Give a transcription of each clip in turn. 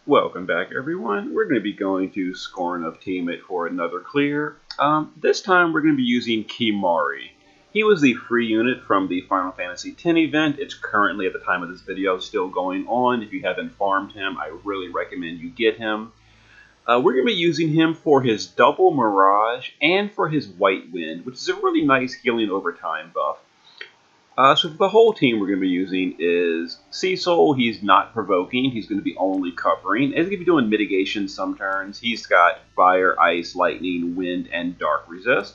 Welcome back, everyone. We're going to be going to Scorn of Tiamat for another clear. This time we're going to be using Kimahri. He was the free unit from the Final Fantasy X event. It's currently, at the time of this video, still going on. If you haven't farmed him, I really recommend you get him. We're going to be using him for his double Mirage and for his White Wind, which is a really nice healing over time buff. So for the whole team we're going to be using is Cecil. He's not provoking. He's going to be only covering. And he's going to be doing mitigation some turns. He's got fire, ice, lightning, wind, and dark resist.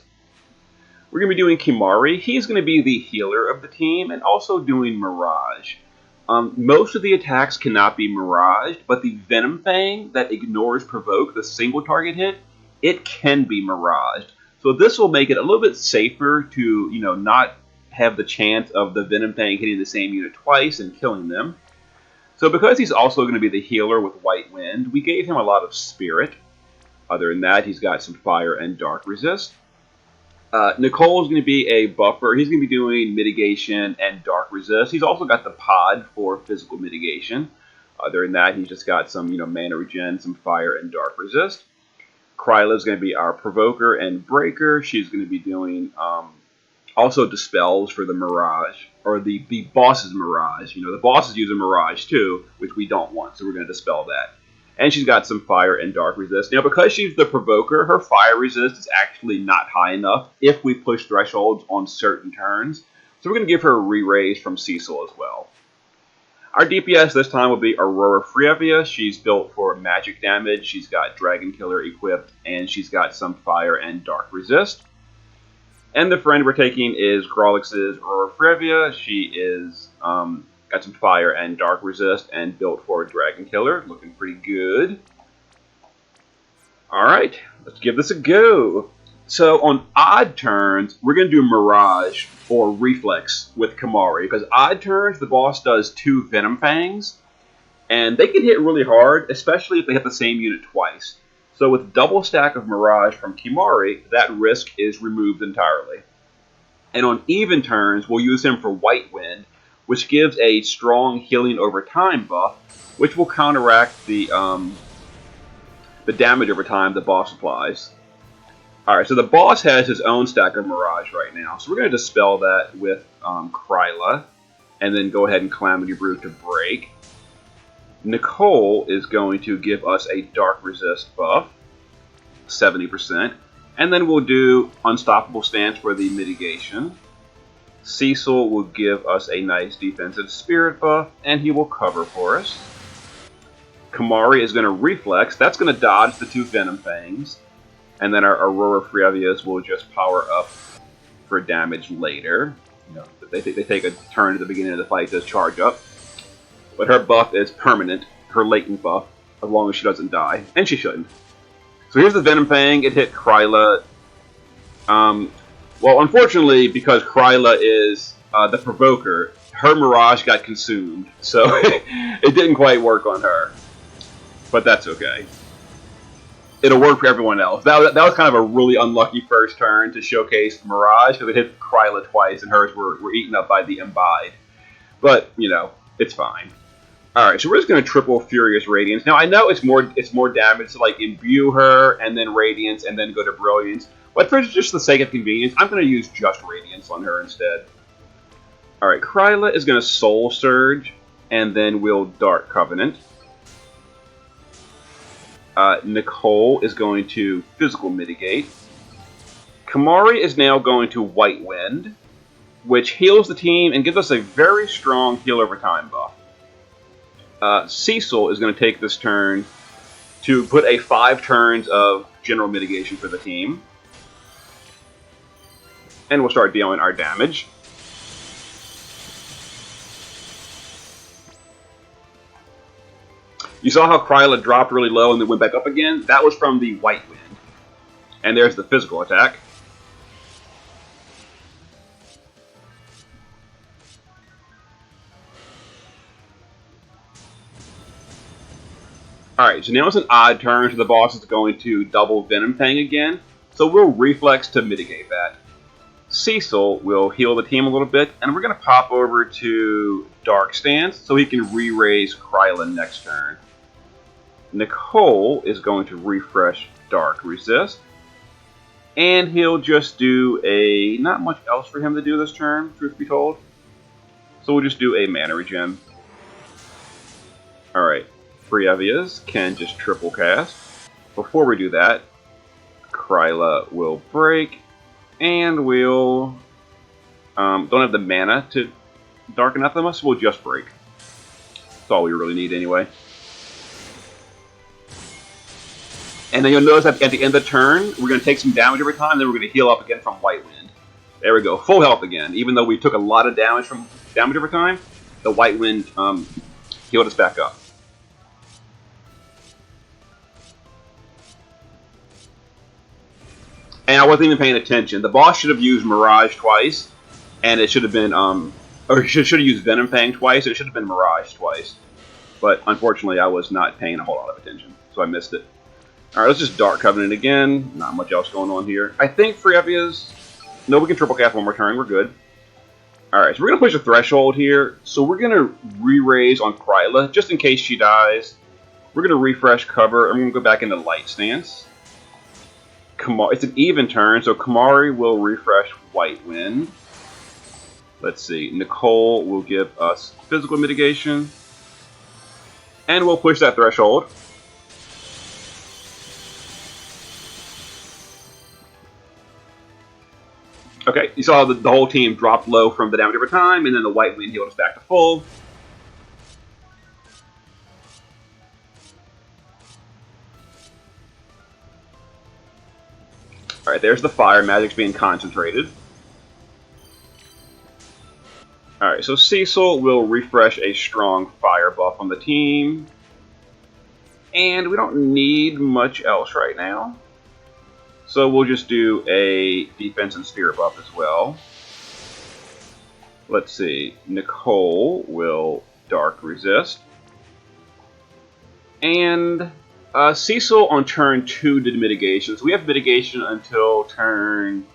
We're going to be doing Kimahri. He's going to be the healer of the team and also doing Mirage. Most of the attacks cannot be Miraged, but the Venom Fang that ignores provoke, the single target hit, it can be Miraged. So this will make it a little bit safer to, not have the chance of the Venom Fang hitting the same unit twice and killing them. So because he's also going to be the healer with White Wind, we gave him a lot of Spirit. Other than that, he's got some Fire and Dark Resist. Nicole is going to be a buffer. He's going to be doing mitigation and dark resist. He's also got the pod for physical mitigation. Other than that, he's just got some, mana regen, some fire and dark resist. Kryla is going to be our provoker and breaker. She's going to be doing also dispels for the mirage, or the boss's mirage. The bosses use a mirage too, which we don't want, so we're going to dispel that. And she's got some fire and dark resist. Now, because she's the provoker, her fire resist is actually not high enough if we push thresholds on certain turns. So we're going to give her a re-raise from Cecil as well. Our DPS this time will be Aurora Fryevia. She's built for magic damage. She's got Dragon Killer equipped, and she's got some fire and dark resist. And the friend we're taking is Grolix's Aurora Fryevia. She is got some fire and dark resist and built for Dragon Killer. Looking pretty good. Alright, let's give this a go. So on odd turns, we're going to do Mirage or Reflex with Kimahri. Because odd turns, the boss does 2 Venom Fangs. And they can hit really hard, especially if they hit the same unit twice. So with double stack of Mirage from Kimahri, that risk is removed entirely. And on even turns, we'll use him for White Wind, which gives a strong healing over time buff, which will counteract the damage over time the boss applies. Alright, so the boss has his own stack of Mirage right now, so we're going to dispel that with Kryla, and then go ahead and Calamity Brew to break. Nicole is going to give us a Dark Resist buff, 70%, and then we'll do Unstoppable Stance for the mitigation. Cecil will give us a nice defensive spirit buff, and he will cover for us. Kimahri is going to reflex. That's going to dodge the 2 Venom Fangs. And then our Aurora Fryevias will just power up for damage later. They take a turn at the beginning of the fight to charge up. But her buff is permanent, her latent buff, as long as she doesn't die. And she shouldn't. So here's the Venom Fang. It hit Kryla. Well, unfortunately, because Kryla is the provoker, her Mirage got consumed, so it didn't quite work on her. But that's okay. It'll work for everyone else. That was kind of a really unlucky first turn to showcase Mirage, because it hit Kryla twice, and hers were eaten up by the Imbibe. But, it's fine. Alright, so we're just going to triple Furious Radiance. Now, I know it's more damage to, imbue her, and then Radiance, and then go to Brilliance. But for just the sake of convenience, I'm going to use just Radiance on her instead. Alright, Kryla is going to Soul Surge, and then we'll Dark Covenant. Nicole is going to Physical Mitigate. Kimahri is now going to White Wind, which heals the team and gives us a very strong heal over time buff. Cecil is going to take this turn to put a 5 turns of general mitigation for the team. And we'll start dealing our damage. You saw how Kryla dropped really low and then went back up again? That was from the White Wind. And there's the physical attack. Alright, so now it's an odd turn, so the boss is going to double Venom Fang again. So we'll reflex to mitigate that. Cecil will heal the team a little bit, and we're going to pop over to Dark Stance so he can re-raise Kryla next turn. Nicole is going to refresh Dark Resist. And he'll just do a... not much else for him to do this turn, truth be told. So we'll just do a mana regen. Alright, Fryevias can just triple cast. Before we do that, Kryla will break, and we'll... don't have the mana to Dark Anathema, so we'll just break. That's all we really need anyway. And then you'll notice that at the end of the turn, we're going to take some damage every time, then we're going to heal up again from White Wind. There we go, full health again. Even though we took a lot of damage from every time, the White Wind healed us back up. And I wasn't even paying attention. The boss should have used Mirage twice, and it should have been, or should have used Venom Fang twice, and it should have been Mirage twice. But unfortunately, I was not paying a whole lot of attention, so I missed it. Alright, let's just Dark Covenant again. Not much else going on here. I think Fryevia's... no, we can triple cast one more turn. We're good. Alright, so we're going to push the threshold here. So we're going to re-raise on Kryla, just in case she dies. We're going to refresh cover, and we're going to go back into Light Stance. It's an even turn, so Kimahri will refresh White Wind. Let's see. Nicole will give us physical mitigation. And we'll push that threshold. Okay, you saw the whole team dropped low from the damage over time, and then the White Wind healed us back to full. Alright, there's the fire. Magic's being concentrated. Alright, so Cecil will refresh a strong fire buff on the team. And we don't need much else right now. So we'll just do a defense and spirit buff as well. Let's see. Nicole will Dark Resist. And Cecil on turn 2 did mitigation. So we have mitigation until turn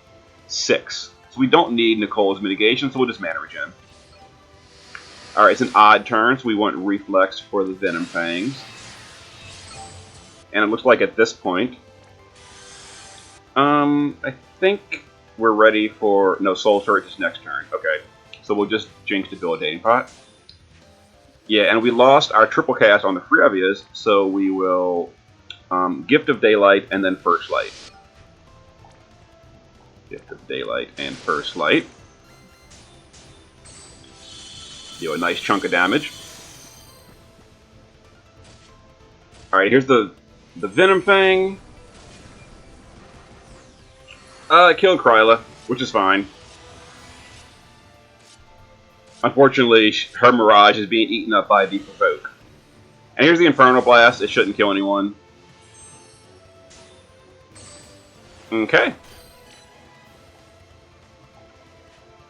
6. So we don't need Nicole's mitigation, so we'll just mana regen. Alright, it's an odd turn, so we want Reflex for the Venom Fangs. And it looks like at this point... I think we're ready for... no, Soul Surge is next turn. Okay, so we'll just Jinx Debilitating Pot. Yeah, and we lost our triple cast on the Fryevias, so we will Gift of Daylight and then First Light. Gift of Daylight and First Light. Deal a nice chunk of damage. Alright, here's the Venom Fang. Killed Kryla, which is fine. Unfortunately, her Mirage is being eaten up by the Provoke. And here's the Infernal Blast. It shouldn't kill anyone. Okay.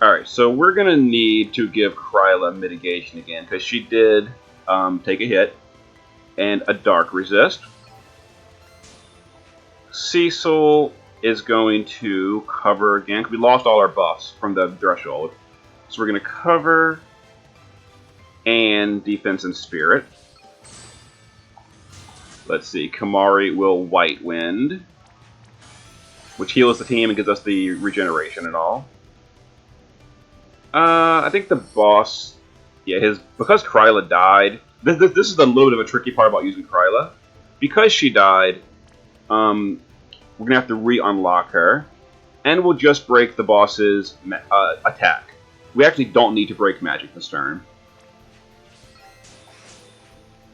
Alright, so we're going to need to give Kryla mitigation again, because she did take a hit. And a Dark Resist. Cecil is going to cover again, because we lost all our buffs from the threshold. So we're going to cover and defense and spirit. Let's see, Kimahri will White Wind, which heals the team and gives us the regeneration and all. I think the boss, yeah, because Kryla died, this is a little bit of a tricky part about using Kryla. Because she died, we're going to have to re-unlock her, and we'll just break the boss's attack. We actually don't need to break magic this turn.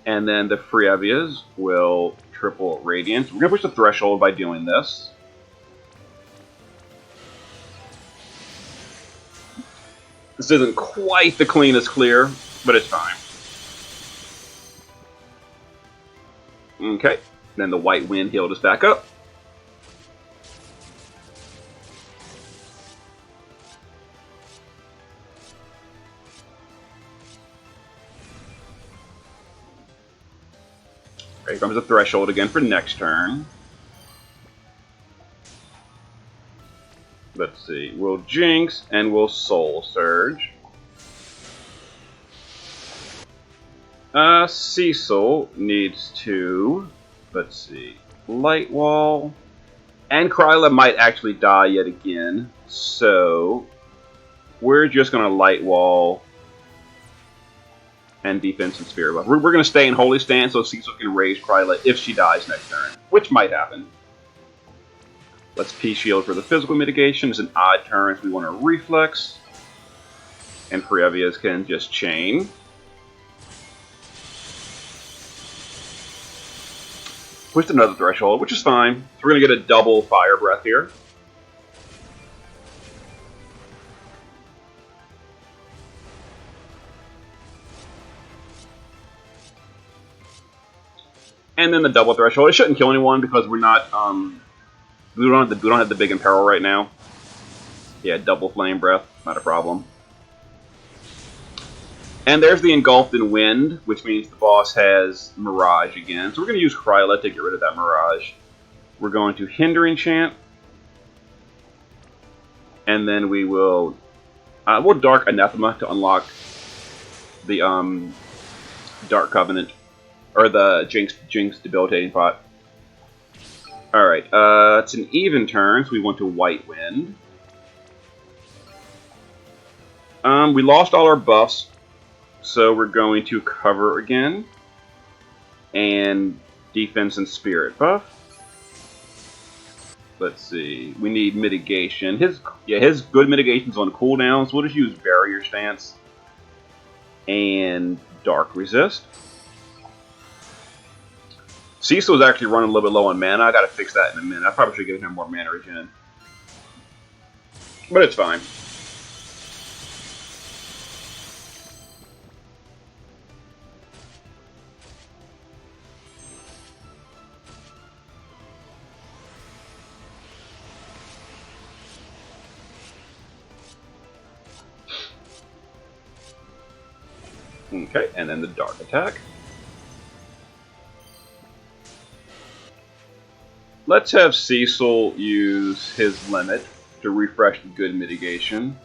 And then the Fryevias will triple Radiance. We're going to push the threshold by doing this. This isn't quite the cleanest clear, but it's fine. Okay, then the White Wind healed us back up. Here comes the threshold again for next turn. Let's see, we'll Jinx and we'll Soul Surge. Cecil needs to, let's see, Light Wall. And Kryla might actually die yet again, so we're just going to Light Wall and Defense and Spirit Buff. We're going to stay in Holy Stance so Cecil can raise Kryla if she dies next turn, which might happen. Let's P-Shield for the physical mitigation. It's an odd turn, so we want to Reflex. And Fryevias can just chain. Pushed another threshold, which is fine. So we're going to get a double Fire Breath here. And then the double threshold. It shouldn't kill anyone because we're not we don't have the big imperil right now. Yeah, double Flame Breath, not a problem. And there's the Engulfed in Wind, which means the boss has Mirage again. So we're going to use Kryla to get rid of that Mirage. We're going to Hinder Enchant. And then we will... we'll Dark Anathema to unlock the Dark Covenant. Or the Jinx Debilitating Pot. Alright, it's an even turn, so we want to White Wind. We lost all our buffs. So we're going to cover again, and defense and spirit buff. Let's see, we need mitigation. His good mitigation's on cooldown, so we'll just use barrier stance and dark resist. Cecil's actually running a little bit low on mana. I gotta fix that in a minute. I probably should give him more mana regen, but it's fine. Okay, and then the dark attack. Let's have Cecil use his limit to refresh the good mitigation.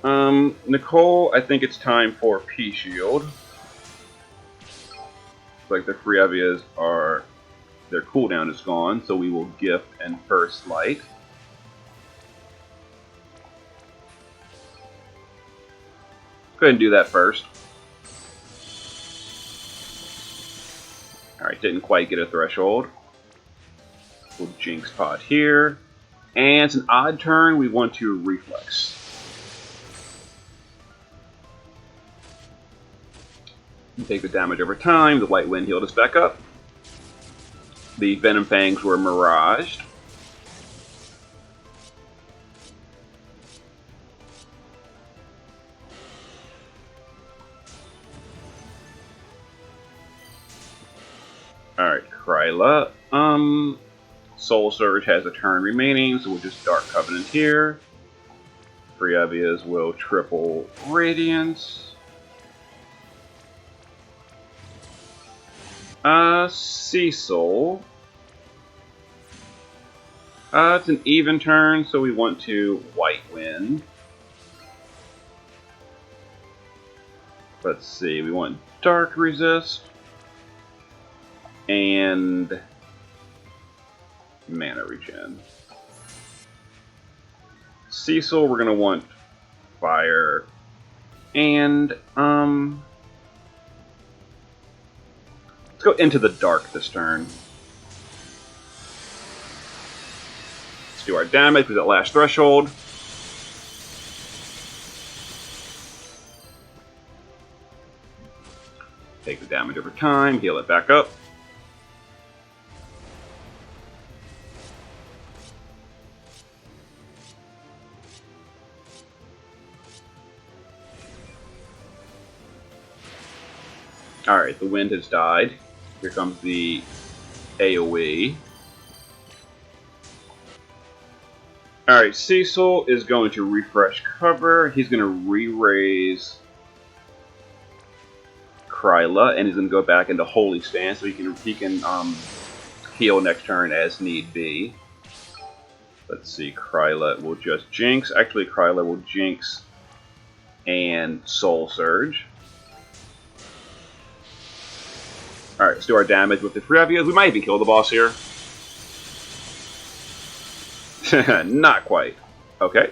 Nicole, I think it's time for P-Shield. Like the Fryevias are, their cooldown is gone, so we will Gift and First Light. Go ahead and do that first. Alright, didn't quite get a threshold. We'll Jinx Pot here. And it's an odd turn, we want to Reflex. We take the damage over time, the White Wind healed us back up. The Venom Fangs were miraged. Alright, Kryla. Soul Surge has a turn remaining, so we'll just Dark Covenant here. Fryevias will triple Radiance. Cecil. It's an even turn, so we want to White Wind. Let's see, we want Dark Resist. And mana regen. Cecil, we're gonna want fire, and let's go into the dark this turn. Let's do our damage with that last threshold. Take the damage over time, heal it back up. Alright, the wind has died. Here comes the AoE. Alright, Cecil is going to refresh cover. He's going to re-raise Kryla, and he's going to go back into Holy Stance, so he can heal next turn as need be. Let's see, Kryla will just Jinx. Actually, Kryla will Jinx and Soul Surge. Alright, let's do our damage with the Fryevia. We might even kill the boss here. Not quite. Okay.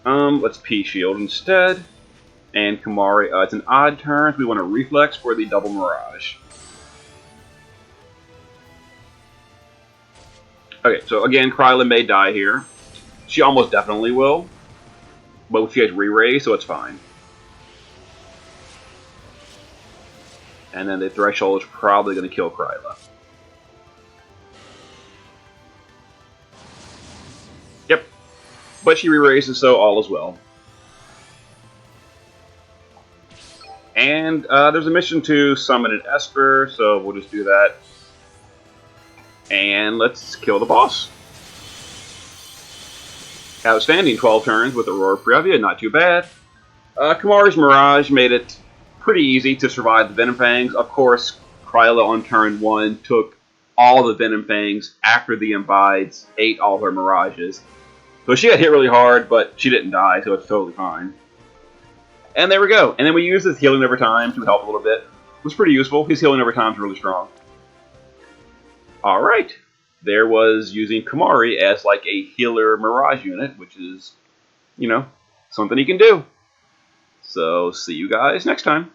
Let's P-Shield instead. And Kimahri, it's an odd turn. We want a Reflex for the double Mirage. Okay, so again, Kryla may die here. She almost definitely will. But she has Re-Raise, so it's fine. And then the Threshold is probably going to kill Kryla. Yep. But she Re-Raises, so all is well. And there's a mission to summon an Esper, so we'll just do that. And let's kill the boss. Outstanding 12 turns with Aurora Fryevia, not too bad. Kimahri's Mirage made it pretty easy to survive the Venom Fangs. Of course, Kryla on turn 1 took all the Venom Fangs after the Imbides ate all her Mirages. So she got hit really hard, but she didn't die, so it's totally fine. And there we go. And then we use his healing over time to help a little bit. It was pretty useful. His healing over time is really strong. Alright. There was using Kimahri as like a healer Mirage unit, which is, you know, something he can do. So, see you guys next time.